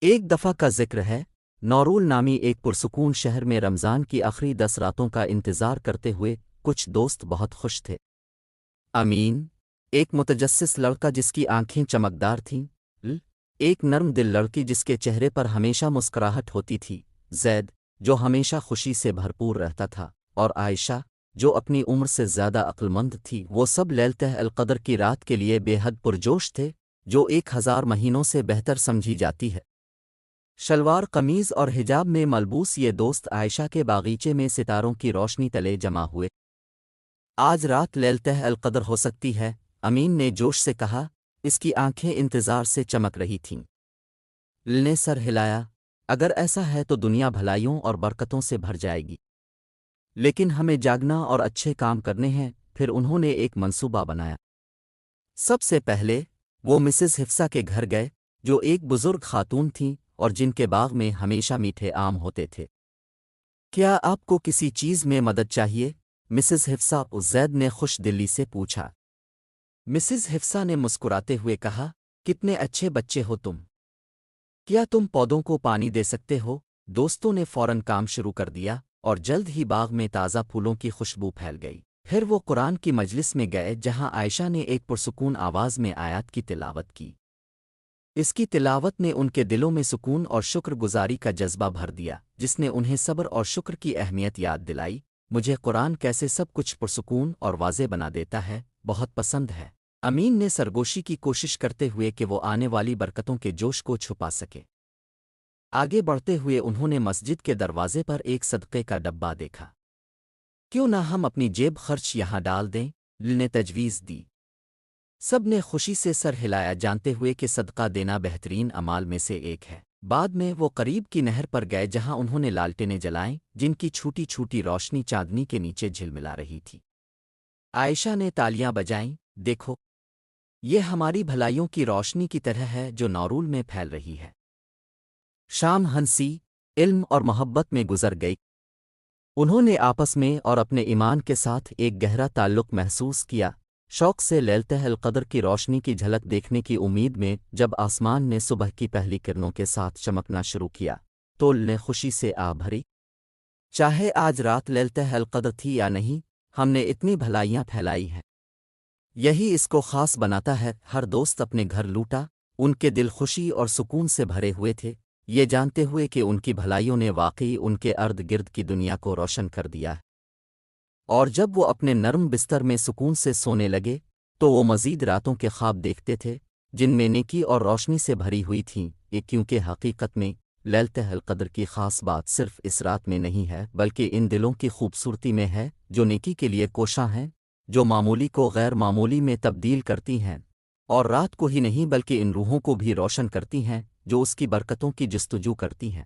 ایک دفعہ کا ذکر ہے، نورول نامی ایک پرسکون شہر میں رمضان کی آخری 10 راتوں کا انتظار کرتے ہوئے کچھ دوست بہت خوش تھے۔ امین، ایک متجسس لڑکا جس کی آنکھیں چمکدار تھیں، ایک نرم دل لڑکی جس کے چہرے پر ہمیشہ مسکراہٹ ہوتی تھی، زید جو ہمیشہ خوشی سے بھرپور رہتا تھا، اور عائشہ جو اپنی عمر سے زیادہ عقل مند تھی، وہ سب لیلۃ القدر کی رات کے لیے بے حد پرجوش تھے، جو 1000 مہینوں سے بہتر سمجھی جاتی ہے۔ شلوار قمیض اور حجاب میں ملبوس یہ دوست عائشہ کے باغیچے میں ستاروں کی روشنی تلے جمع ہوئے۔ آج رات لیلۃ القدر ہو سکتی ہے، امین نے جوش سے کہا، اس کی آنکھیں انتظار سے چمک رہی تھیں۔ ل نے سر ہلایا، اگر ایسا ہے تو دنیا بھلائیوں اور برکتوں سے بھر جائے گی، لیکن ہمیں جاگنا اور اچھے کام کرنے ہیں۔ پھر انہوں نے ایک منصوبہ بنایا۔ سب سے پہلے وہ مسز حفصہ کے گھر گئے، جو ایک بزرگ خاتون تھیں اور جن کے باغ میں ہمیشہ میٹھے آم ہوتے تھے۔ کیا آپ کو کسی چیز میں مدد چاہیے؟ مسز حفصہ زید نے خوش دلی سے پوچھا۔ مسز حفصہ نے مسکراتے ہوئے کہا، کتنے اچھے بچے ہو تم! کیا تم پودوں کو پانی دے سکتے ہو؟ دوستوں نے فوراً کام شروع کر دیا اور جلد ہی باغ میں تازہ پھولوں کی خوشبو پھیل گئی۔ پھر وہ قرآن کی مجلس میں گئے جہاں عائشہ نے ایک پرسکون آواز میں آیات کی تلاوت کی۔ اس کی تلاوت نے ان کے دلوں میں سکون اور شکر گزاری کا جذبہ بھر دیا، جس نے انہیں صبر اور شکر کی اہمیت یاد دلائی۔ مجھے قرآن کیسے سب کچھ پرسکون اور واضح بنا دیتا ہے، بہت پسند ہے۔ امین نے سرگوشی کی کوشش کرتے ہوئے کہ وہ آنے والی برکتوں کے جوش کو چھپا سکے۔ آگے بڑھتے ہوئے انہوں نے مسجد کے دروازے پر ایک صدقے کا ڈبہ دیکھا۔ کیوں نہ ہم اپنی جیب خرچ یہاں ڈال دیں؟ نے تجویز دی۔ سب نے خوشی سے سر ہلایا، جانتے ہوئے کہ صدقہ دینا بہترین اعمال میں سے ایک ہے۔ بعد میں وہ قریب کی نہر پر گئے جہاں انہوں نے لالٹینیں جلائیں، جن کی چھوٹی چھوٹی روشنی چاندنی کے نیچے جھلملا رہی تھی۔ عائشہ نے تالیاں بجائیں، دیکھو، یہ ہماری بھلائیوں کی روشنی کی طرح ہے جو نورول میں پھیل رہی ہے۔ شام ہنسی، علم اور محبت میں گزر گئی۔ انہوں نے آپس میں اور اپنے ایمان کے ساتھ ایک گہرا تعلق محسوس کیا، شوق سے لیلۃ القدر کی روشنی کی جھلک دیکھنے کی امید میں۔ جب آسمان نے صبح کی پہلی کرنوں کے ساتھ چمکنا شروع کیا تو نے خوشی سے آ بھری۔ چاہے آج رات لیلۃ القدر تھی یا نہیں، ہم نے اتنی بھلائیاں پھیلائی ہیں، یہی اس کو خاص بناتا ہے۔ ہر دوست اپنے گھر لوٹا، ان کے دل خوشی اور سکون سے بھرے ہوئے تھے، یہ جانتے ہوئے کہ ان کی بھلائیوں نے واقعی ان کے ارد گرد کی دنیا کو روشن کر دیا ہے۔ اور جب وہ اپنے نرم بستر میں سکون سے سونے لگے تو وہ مزید راتوں کے خواب دیکھتے تھے، جن میں نیکی اور روشنی سے بھری ہوئی تھیں۔ یہ کیونکہ حقیقت میں لیلۃ القدر کی خاص بات صرف اس رات میں نہیں ہے، بلکہ ان دلوں کی خوبصورتی میں ہے جو نیکی کے لیے کوشاں ہیں، جو معمولی کو غیر معمولی میں تبدیل کرتی ہیں، اور رات کو ہی نہیں بلکہ ان روحوں کو بھی روشن کرتی ہیں جو اس کی برکتوں کی جستجو کرتی ہیں۔